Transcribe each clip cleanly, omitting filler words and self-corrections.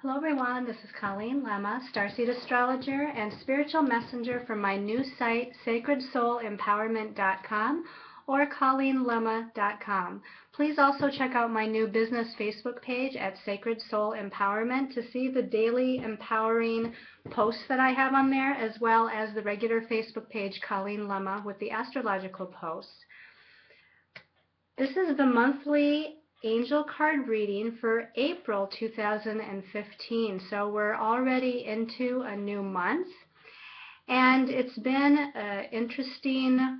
Hello everyone, this is Colleen Lemma, Starseed Astrologer and Spiritual Messenger from my new site, sacredsoulempowerment.com or ColleenLemma.com. Please also check out my new business Facebook page at Sacred Soul Empowerment to see the daily empowering posts that I have on there, as well as the regular Facebook page, Colleen Lemma, with the astrological posts. This is the monthly angel card reading for April 2015. So we're already into a new month, and it's been an interesting,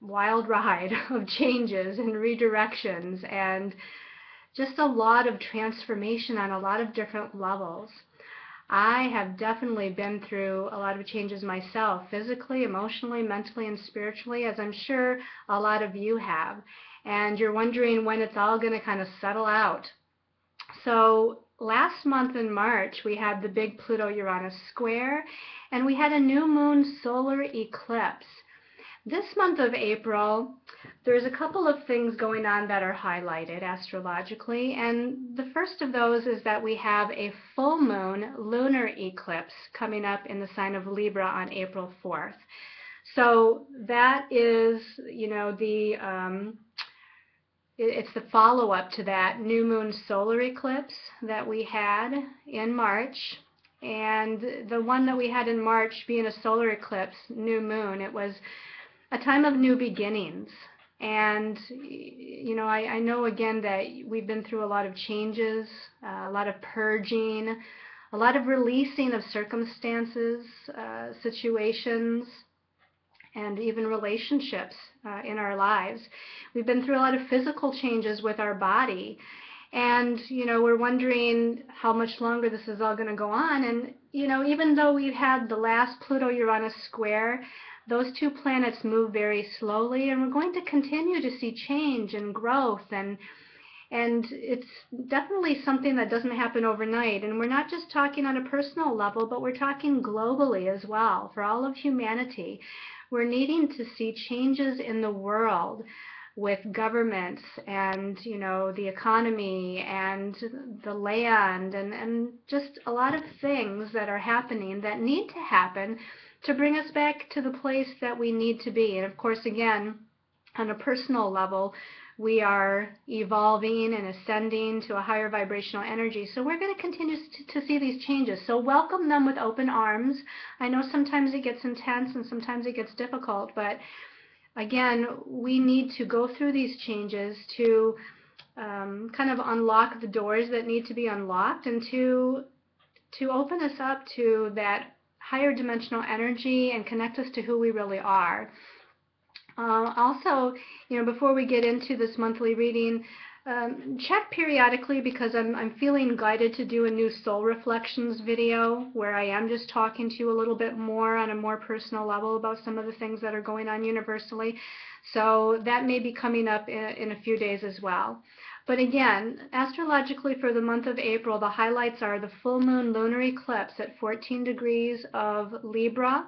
wild ride of changes and redirections and just a lot of transformation on a lot of different levels. I have definitely been through a lot of changes myself, physically, emotionally, mentally, and spiritually, as I'm sure a lot of you have. And you're wondering when it's all going to kind of settle out. So last month in March, we had the big Pluto-Uranus square, and we had a new moon solar eclipse. This month of April, there's a couple of things going on that are highlighted astrologically, and the first of those is that we have a full moon lunar eclipse coming up in the sign of Libra on April 4th. So that is, it's the follow-up to that new moon solar eclipse that we had in March. And the one that we had in March being a solar eclipse, new moon, it was a time of new beginnings. And, I know again that we've been through a lot of changes, a lot of purging, a lot of releasing of circumstances, situations, and even relationships in our lives. We've been through a lot of physical changes with our body. And, we're wondering how much longer this is all going to go on. And, even though we've had the last Pluto-Uranus square, those two planets move very slowly, and we're going to continue to see change and growth, and it's definitely something that doesn't happen overnight. And we're not just talking on a personal level, but we're talking globally as well, for all of humanity. We're needing to see changes in the world with governments and, the economy and the land and just a lot of things that are happening that need to happen to bring us back to the place that we need to be. And of course, again, on a personal level, we are evolving and ascending to a higher vibrational energy. So we're going to continue to see these changes. So welcome them with open arms. I know sometimes it gets intense and sometimes it gets difficult, but again, we need to go through these changes to kind of unlock the doors that need to be unlocked, and to open us up to that higher dimensional energy and connect us to who we really are. Also, before we get into this monthly reading, check periodically, because I'm feeling guided to do a new soul reflections video where I am just talking to you a little bit more on a more personal level about some of the things that are going on universally. So that may be coming up in a few days as well. But again, astrologically for the month of April, the highlights are the full moon lunar eclipse at 14 degrees of Libra.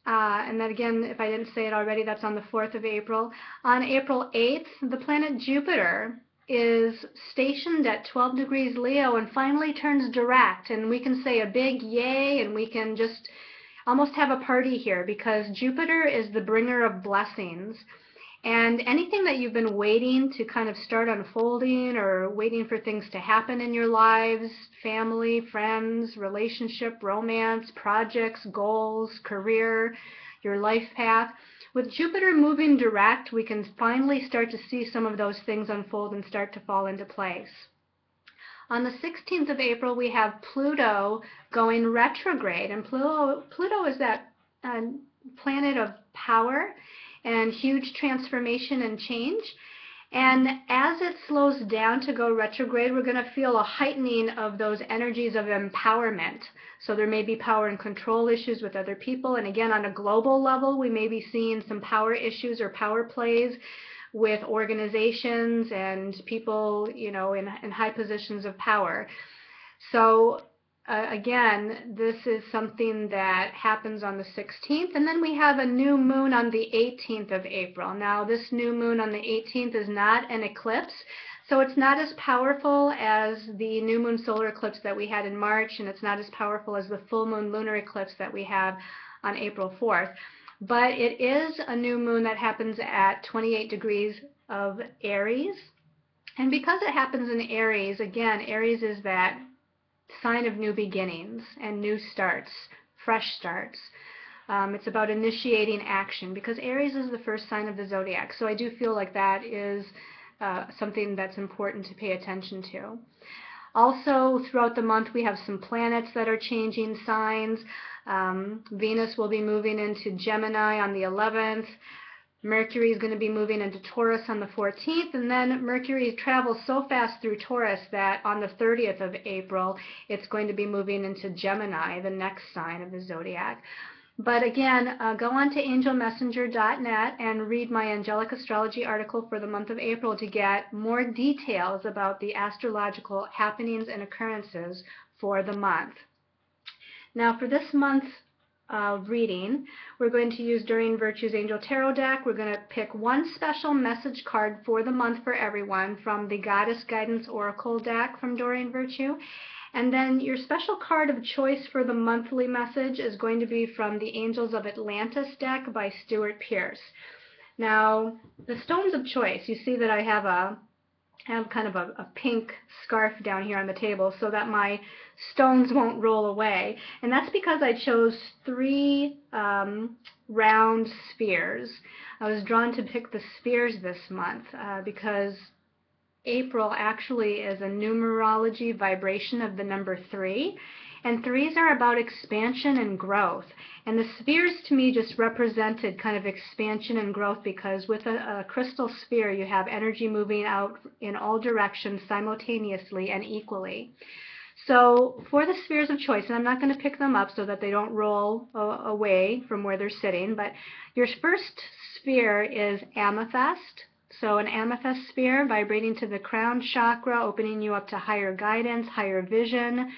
And then again, if I didn't say it already, that's on the 4th of April. On April 8th, the planet Jupiter is stationed at 12 degrees Leo and finally turns direct. And we can say a big yay, and we can just almost have a party here, because Jupiter is the bringer of blessings. And anything that you've been waiting to kind of start unfolding, or waiting for things to happen in your lives, family, friends, relationship, romance, projects, goals, career, your life path, with Jupiter moving direct, we can finally start to see some of those things unfold and start to fall into place. On the 16th of April, we have Pluto going retrograde, and Pluto is that planet of power and huge transformation and change. And as it slows down to go retrograde, we're going to feel a heightening of those energies of empowerment. So there may be power and control issues with other people. And again, on a global level, we may be seeing some power issues or power plays with organizations and people, in high positions of power. So again, this is something that happens on the 16th, and then we have a new moon on the 18th of April. Now, this new moon on the 18th is not an eclipse, So it's not as powerful as the new moon solar eclipse that we had in March, and it's not as powerful as the full moon lunar eclipse that we have on April 4th. But it is a new moon that happens at 28 degrees of Aries. And because it happens in Aries, again, Aries is that sign of new beginnings and new starts, fresh starts. It's about initiating action because Aries is the first sign of the zodiac. So I do feel like that is something that's important to pay attention to. Also, throughout the month, we have some planets that are changing signs. Venus will be moving into Gemini on the 11th. Mercury is going to be moving into Taurus on the 14th, and then Mercury travels so fast through Taurus that on the 30th of April, it's going to be moving into Gemini, the next sign of the zodiac. But again, go on to angelmessenger.net and read my angelic astrology article for the month of April to get more details about the astrological happenings and occurrences for the month. Now, for this month's reading, we're going to use Doreen Virtue's Angel Tarot deck. We're going to pick one special message card for the month for everyone from the Goddess Guidance Oracle deck from Doreen Virtue. And then your special card of choice for the monthly message is going to be from the Angels of Atlantis deck by Stuart Pearce. Now, the stones of choice, you see that I have kind of a pink scarf down here on the table so that my stones won't roll away. And that's because I chose 3 round spheres. I was drawn to pick the spheres this month because April actually is a numerology vibration of the number 3. And 3s are about expansion and growth. And the spheres to me just represented kind of expansion and growth because with a crystal sphere you have energy moving out in all directions simultaneously and equally. So for the spheres of choice, and I'm not going to pick them up so that they don't roll away from where they're sitting, but your first sphere is amethyst. So an amethyst sphere vibrating to the crown chakra, opening you up to higher guidance, higher vision.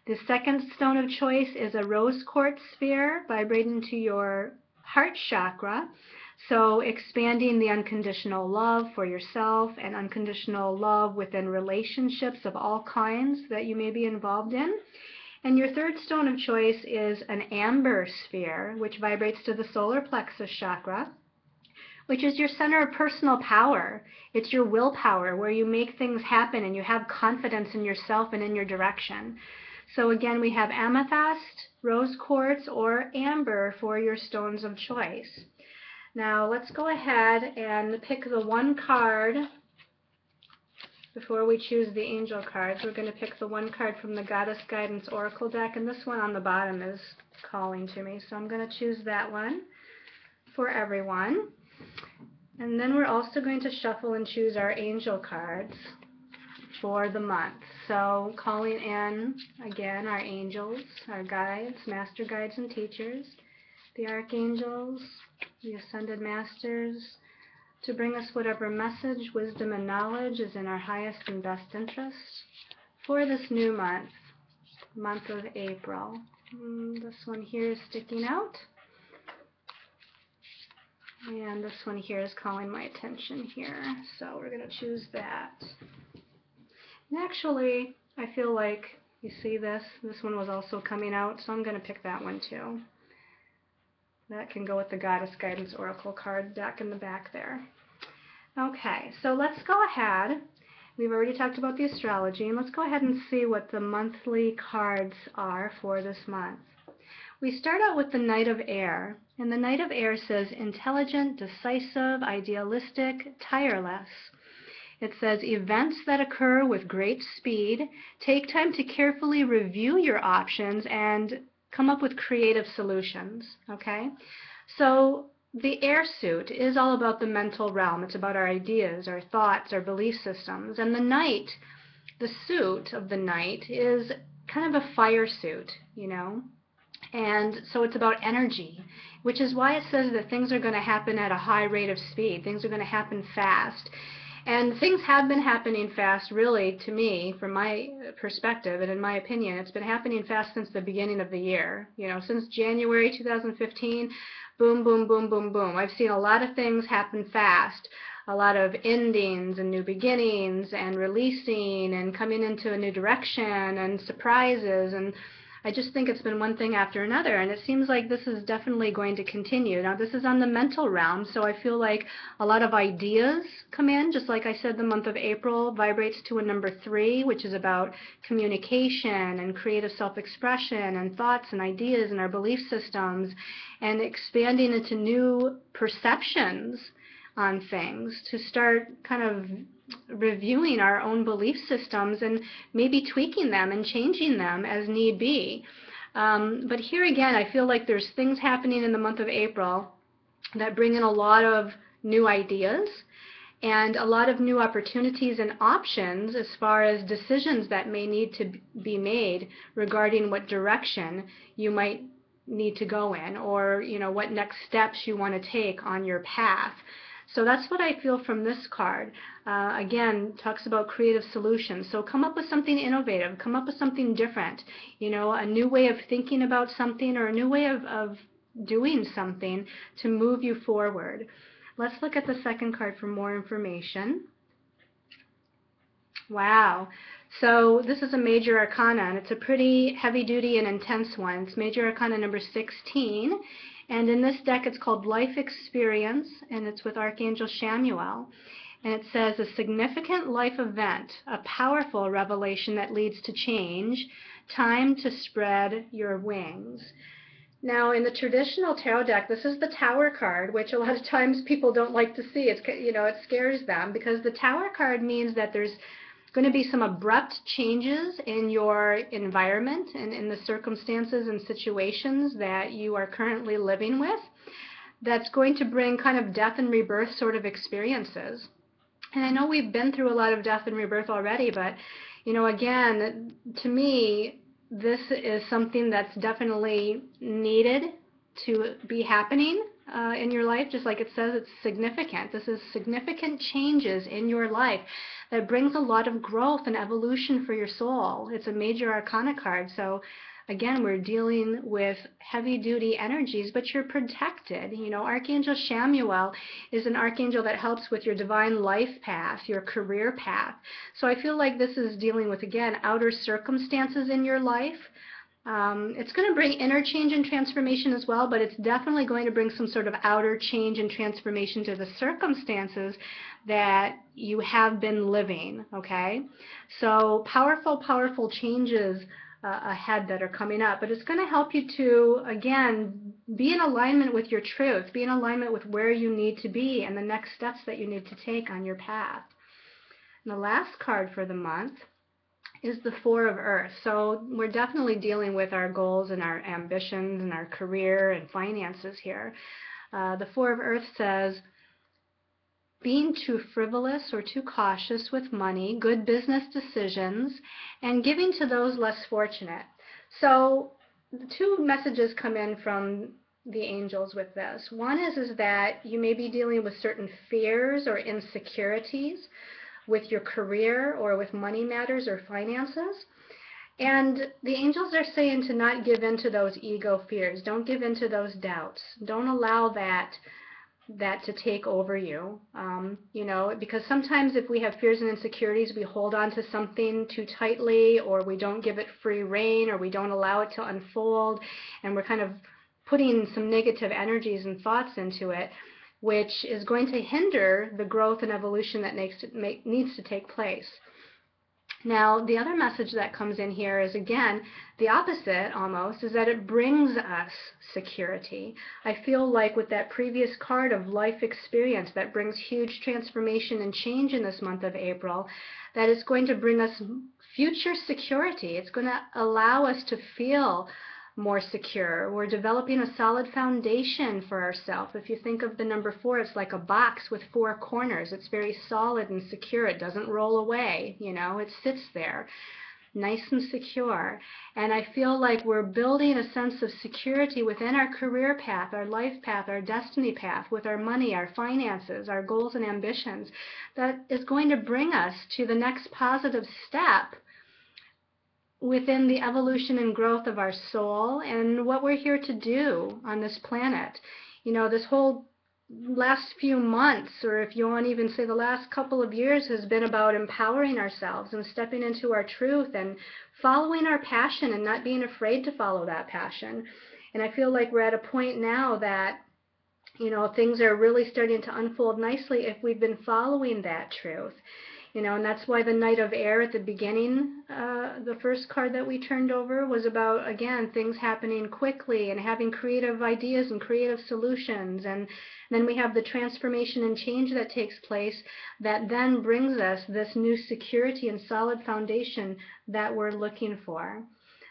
The second stone of choice is a rose quartz sphere vibrating to your heart chakra. So expanding the unconditional love for yourself and unconditional love within relationships of all kinds that you may be involved in. And your third stone of choice is an amber sphere, which vibrates to the solar plexus chakra, which is your center of personal power. It's your willpower where you make things happen and you have confidence in yourself and in your direction. So again, we have amethyst, rose quartz, or amber for your stones of choice. Now let's go ahead and pick the one card before we choose the angel cards. We're going to pick the one card from the Goddess Guidance Oracle deck, and this one on the bottom is calling to me. So I'm going to choose that one for everyone. And then we're also going to shuffle and choose our angel cards for the month. So calling in, again, our angels, our guides, master guides and teachers, the archangels, the ascended masters, to bring us whatever message, wisdom, and knowledge is in our highest and best interest for this new month, month of April. This one here is sticking out. And this one here is calling my attention here. So we're going to choose that. And actually, I feel like, you see this? This one was also coming out, so I'm going to pick that one too. That can go with the Goddess Guidance Oracle card deck in the back there. Okay, so let's go ahead. We've already talked about the astrology, and let's go ahead and see what the monthly cards are for this month. We start out with the Knight of Air, and the Knight of Air says intelligent, decisive, idealistic, tireless. It says events that occur with great speed. Take time to carefully review your options and come up with creative solutions, okay? So the air suit is all about the mental realm. It's about our ideas, our thoughts, our belief systems. And the knight, the suit of the knight is kind of a fire suit, you know? And so it's about energy, which is why it says that things are going to happen at a high rate of speed. Things are going to happen fast. And things have been happening fast, really, to me, from my perspective, and in my opinion, it's been happening fast since the beginning of the year. You know, since January 2015, boom, boom, boom, boom, boom. I've seen a lot of things happen fast. a lot of endings and new beginnings and releasing and coming into a new direction and surprises, and I just think it's been one thing after another, and it seems like this is definitely going to continue. Now, this is on the mental realm, so I feel like a lot of ideas come in. Just like I said, the month of April vibrates to a number 3, which is about communication and creative self-expression and thoughts and ideas and our belief systems and expanding into new perceptions on things to start kind of reviewing our own belief systems and maybe tweaking them and changing them as need be. But here again, I feel like there's things happening in the month of April that bring in a lot of new ideas and a lot of new opportunities and options as far as decisions that may need to be made regarding what direction you might need to go in, or what next steps you want to take on your path. So that's what I feel from this card. Again, talks about creative solutions. So come up with something innovative, come up with something different, a new way of thinking about something or a new way of doing something to move you forward. Let's look at the second card for more information. Wow. So this is a major arcana, and it's a pretty heavy-duty and intense one. It's major arcana number 16. And in this deck, it's called Life Experience, and it's with Archangel Chamuel. And it says, a significant life event, a powerful revelation that leads to change, time to spread your wings. Now, in the traditional tarot deck, this is the Tower card, which a lot of times people don't like to see. It scares them, because the Tower card means that there's going to be some abrupt changes in your environment and in the circumstances and situations that you are currently living with. That's going to bring kind of death and rebirth sort of experiences. And I know we've been through a lot of death and rebirth already, but again, to me, this is something that's definitely needed to be happening in your life. Just like it says, it's significant. This is significant changes in your life that brings a lot of growth and evolution for your soul. It's a major arcana card, so again, we're dealing with heavy-duty energies, but you're protected. Archangel Chamuel is an archangel that helps with your divine life path, your career path. So I feel like this is dealing with, again, outer circumstances in your life. It's going to bring inner change and transformation as well, but it's definitely going to bring some sort of outer change and transformation to the circumstances that you have been living, okay? So powerful, powerful changes ahead that are coming up, but it's going to help you to, again, be in alignment with your truth, be in alignment with where you need to be and the next steps that you need to take on your path. And the last card for the month is the Four of Earth. So we're definitely dealing with our goals and our ambitions and our career and finances here. The Four of Earth says, being too frivolous or too cautious with money, good business decisions, and giving to those less fortunate. So the two messages come in from the angels with this. One is that you may be dealing with certain fears or insecurities with your career or with money matters or finances. And the angels are saying to not give in to those ego fears. Don't give in to those doubts. Don't allow that to take over you, because sometimes if we have fears and insecurities, we hold on to something too tightly, or we don't give it free rein, or we don't allow it to unfold, and we're kind of putting some negative energies and thoughts into it, which is going to hinder the growth and evolution that needs to take place. Now, the other message that comes in here is, again, the opposite almost, is that it brings us security. I feel like with that previous card of life experience that brings huge transformation and change in this month of April, that it's going to bring us future security. It's going to allow us to feel more secure. We're developing a solid foundation for ourselves. If you think of the number 4, it's like a box with 4 corners. It's very solid and secure. It doesn't roll away, it sits there nice and secure. And I feel like we're building a sense of security within our career path, our life path, our destiny path, with our money, our finances, our goals and ambitions, that is going to bring us to the next positive step within the evolution and growth of our soul and what we're here to do on this planet. This whole last few months, or if you want to even say the last couple of years, has been about empowering ourselves and stepping into our truth and following our passion and not being afraid to follow that passion. And I feel like we're at a point now that, things are really starting to unfold nicely if we've been following that truth. And that's why the Knight of Air at the beginning, the first card that we turned over, was about, again, things happening quickly and having creative ideas and creative solutions. And then we have the transformation and change that takes place that then brings us this new security and solid foundation that we're looking for.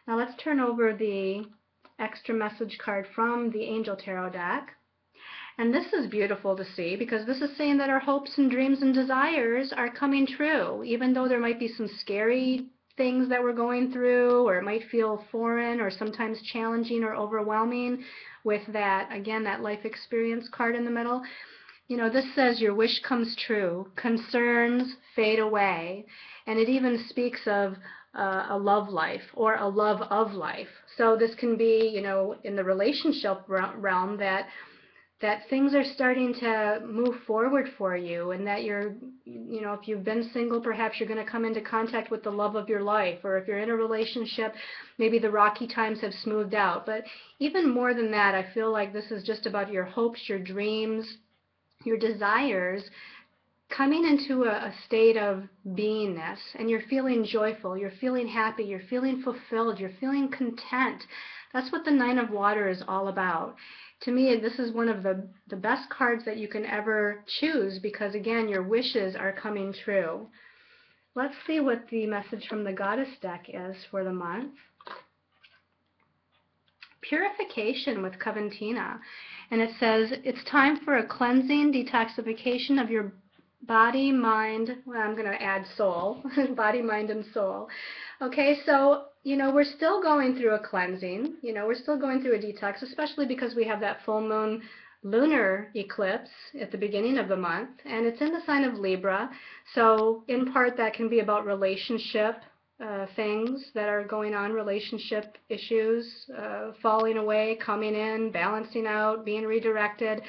Now let's turn over the extra message card from the Angel Tarot deck. And this is beautiful to see, because this is saying that our hopes and dreams and desires are coming true, even though there might be some scary things that we're going through, or it might feel foreign or sometimes challenging or overwhelming with that, again, that life experience card in the middle. This says your wish comes true, concerns fade away, and it even speaks of a love life or a love of life. So this can be, in the relationship realm, that things are starting to move forward for you, and that if you've been single, perhaps you're going to come into contact with the love of your life, or if you're in a relationship, maybe the rocky times have smoothed out. But even more than that, I feel like this is just about your hopes, your dreams, your desires coming into a state of beingness, and you're feeling joyful, you're feeling happy, you're feeling fulfilled, you're feeling content. That's what the Nine of Water is all about. To me, this is one of the best cards that you can ever choose, because, again, your wishes are coming true. Let's see what the message from the Goddess deck is for the month. Purification with Coventina. And it says, it's time for a cleansing, detoxification of your body, mind, well, I'm going to add soul, body, mind, and soul. Okay, so, we're still going through a cleansing, we're still going through a detox, especially because we have that full moon lunar eclipse at the beginning of the month, and it's in the sign of Libra. So in part that can be about relationship things that are going on, relationship issues, falling away, coming in, balancing out, being redirected.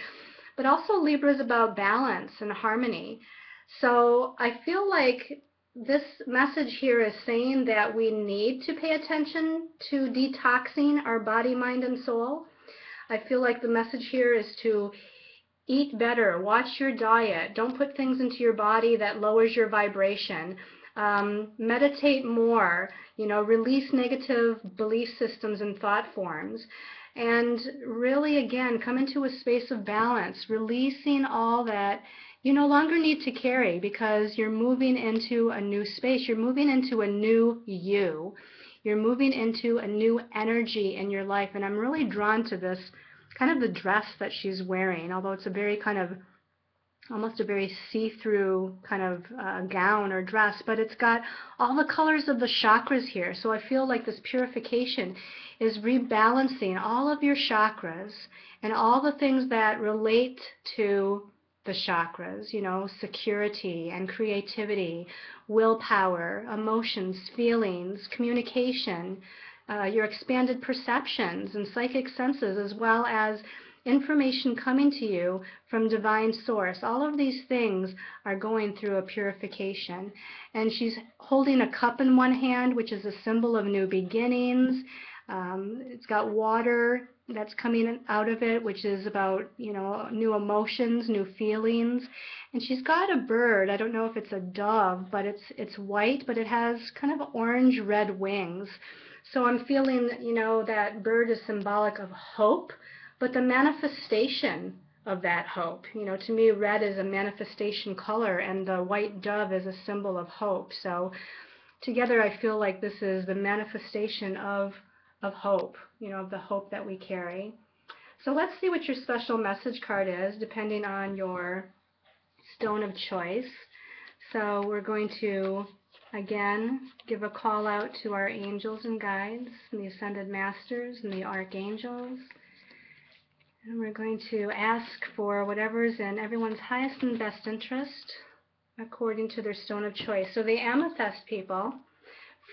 But also Libra is about balance and harmony. So I feel like this message here is saying that we need to pay attention to detoxing our body, mind, and soul. I feel like the message here is to eat better, watch your diet, don't put things into your body that lowers your vibration, meditate more, release negative belief systems and thought forms. And really, again, come into a space of balance, releasing all that you no longer need to carry, because you're moving into a new space. You're moving into a new you. You're moving into a new energy in your life. And I'm really drawn to this, kind of the dress that she's wearing, although it's a very kind of, almost a very see-through kind of gown or dress, but it's got all the colors of the chakras here. So I feel like this purification is rebalancing all of your chakras and all the things that relate to the chakras, security and creativity, willpower, emotions, feelings, communication, your expanded perceptions and psychic senses, as well as information coming to you from divine source. All of these things are going through a purification. And she's holding a cup in one hand, which is a symbol of new beginnings. It's got water that's coming out of it, which is about, new emotions, new feelings. And she's got a bird. I don't know if it's a dove, but it's white, but it has kind of orange-red wings. So I'm feeling, that bird is symbolic of hope, but the manifestation of that hope. To me, red is a manifestation color, and the white dove is a symbol of hope. So together, I feel like this is the manifestation of hope, of the hope that we carry. So let's see what your special message card is, depending on your stone of choice. So we're going to, again, give a call out to our angels and guides, and the ascended masters, and the archangels. And we're going to ask for whatever's in everyone's highest and best interest according to their stone of choice. So the amethyst people,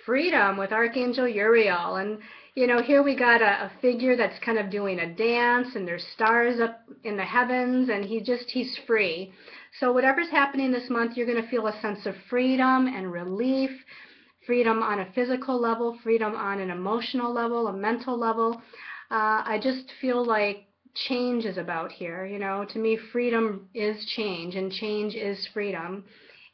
freedom with Archangel Uriel. And, you know, here we got a figure that's kind of doing a dance, and there's stars up in the heavens, and he's free. So whatever's happening this month, you're going to feel a sense of freedom and relief, freedom on a physical level, freedom on an emotional level, a mental level. I just feel like change is about here. You know, to me, freedom is change, and change is freedom.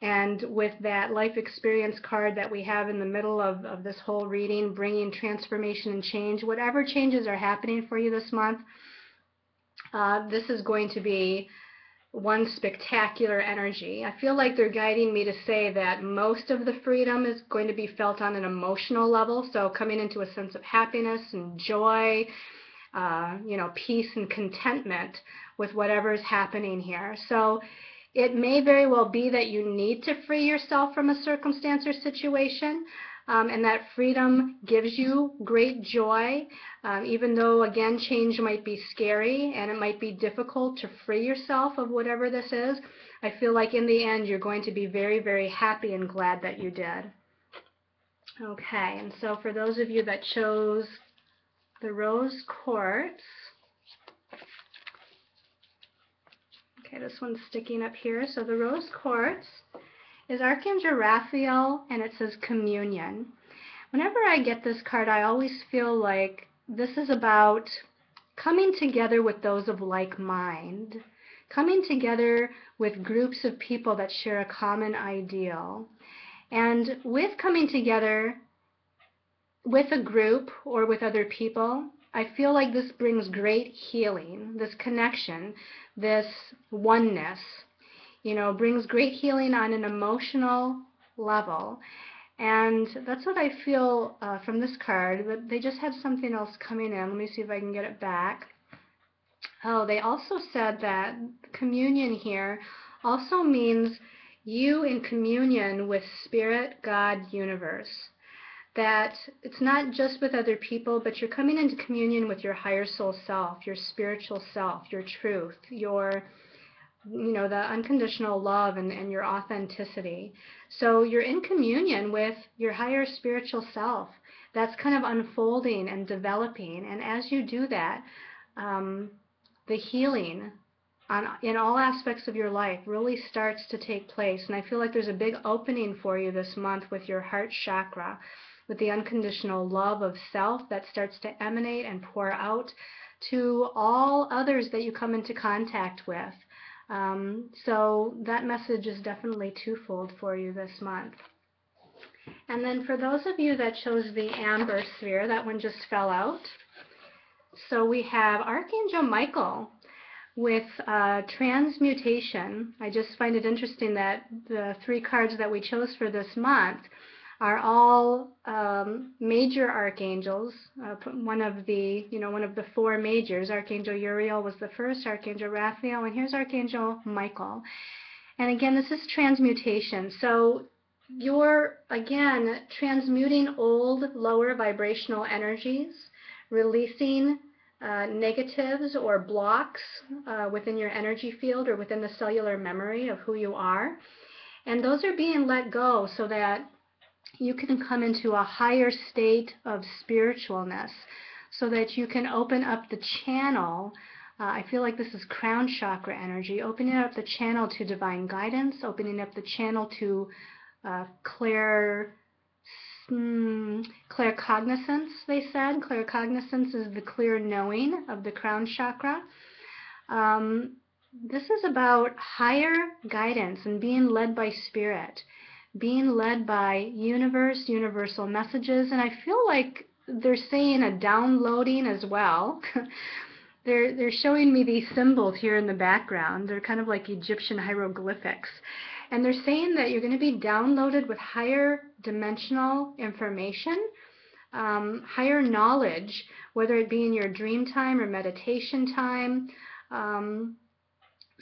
And with that life experience card that we have in the middle of this whole reading, bringing transformation and change, whatever changes are happening for you this month, this is going to be one spectacular energy. I feel like they're guiding me to say that most of the freedom is going to be felt on an emotional level, so coming into a sense of happiness and joy, you know, peace and contentment with whatever is happening here. So it may very well be that you need to free yourself from a circumstance or situation, and that freedom gives you great joy, even though, again, change might be scary and it might be difficult to free yourself of whatever this is. I feel like in the end you're going to be very, very happy and glad that you did. Okay, and so for those of you that chose the rose quartz, okay, this one's sticking up here. So the rose quartz is Archangel Raphael, and it says communion. Whenever I get this card, I always feel like this is about coming together with those of like mind, coming together with groups of people that share a common ideal. And with coming together with a group or with other people, I feel like this brings great healing, this connection, this oneness, you know, brings great healing on an emotional level. And that's what I feel from this card, but they just had something else coming in. Let me see if I can get it back. Oh, they also said that communion here also means you in communion with Spirit, God, universe. That it's not just with other people, but you're coming into communion with your higher soul self, your spiritual self, your truth, your, you know, the unconditional love and your authenticity. So you're in communion with your higher spiritual self. That's kind of unfolding and developing. And as you do that, the healing in all aspects of your life really starts to take place. And I feel like there's a big opening for you this month with your heart chakra, with the unconditional love of self that starts to emanate and pour out to all others that you come into contact with. So that message is definitely twofold for you this month. And then for those of you that chose the amber sphere, that one just fell out. So we have Archangel Michael with transmutation. I just find it interesting that the 3 cards that we chose for this month are all major archangels. One of the 4 majors. Archangel Uriel was the first, Archangel Raphael, and here's Archangel Michael. And again, this is transmutation. So you're, again, transmuting old, lower vibrational energies, releasing negatives or blocks within your energy field or within the cellular memory of who you are. And those are being let go so that you can come into a higher state of spiritualness, so that you can open up the channel. I feel like this is crown chakra energy, opening up the channel to divine guidance, opening up the channel to claircognizance, they said. Claircognizance is the clear knowing of the crown chakra. This is about higher guidance and being led by spirit, being led by universe, universal messages, and I feel like they're saying a downloading as well. They're showing me these symbols here in the background. They're kind of like Egyptian hieroglyphics. And they're saying that you're going to be downloaded with higher dimensional information, higher knowledge, whether it be in your dream time or meditation time.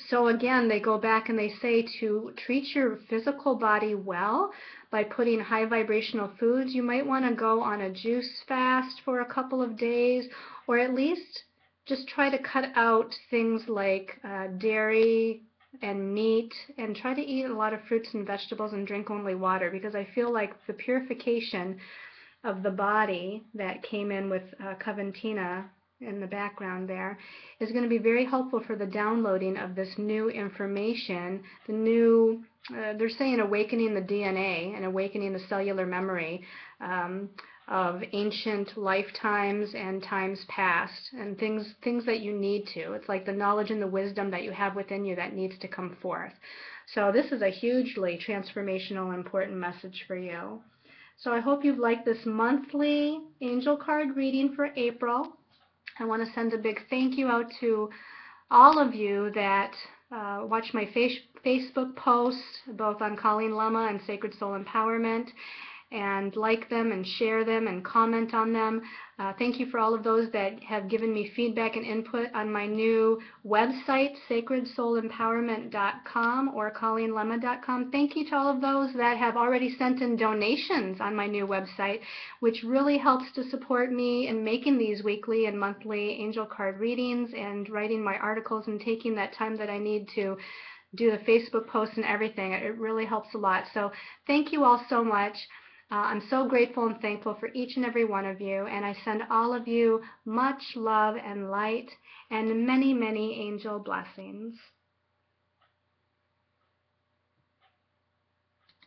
So again, they go back and they say to treat your physical body well by putting high vibrational foods. You might want to go on a juice fast for a couple of days, or at least just try to cut out things like dairy, and meat, and try to eat a lot of fruits and vegetables and drink only water, because I feel like the purification of the body that came in with Coventina in the background there is going to be very helpful for the downloading of this new information, the new, they're saying awakening the DNA and awakening the cellular memory of ancient lifetimes and times past, and things that you need to. It's like the knowledge and the wisdom that you have within you that needs to come forth. So this is a hugely transformational, important message for you. So I hope you've liked this monthly angel card reading for April. I want to send a big thank you out to all of you that watch my Facebook posts, both on Colleen Lema and Sacred Soul Empowerment, and like them and share them and comment on them. Thank you for all of those that have given me feedback and input on my new website, sacredsoulempowerment.com or colleenlema.com. Thank you to all of those that have already sent in donations on my new website, which really helps to support me in making these weekly and monthly angel card readings and writing my articles and taking that time that I need to do the Facebook posts and everything. It really helps a lot. So thank you all so much. I'm so grateful and thankful for each and every one of you, and I send all of you much love and light and many, many angel blessings.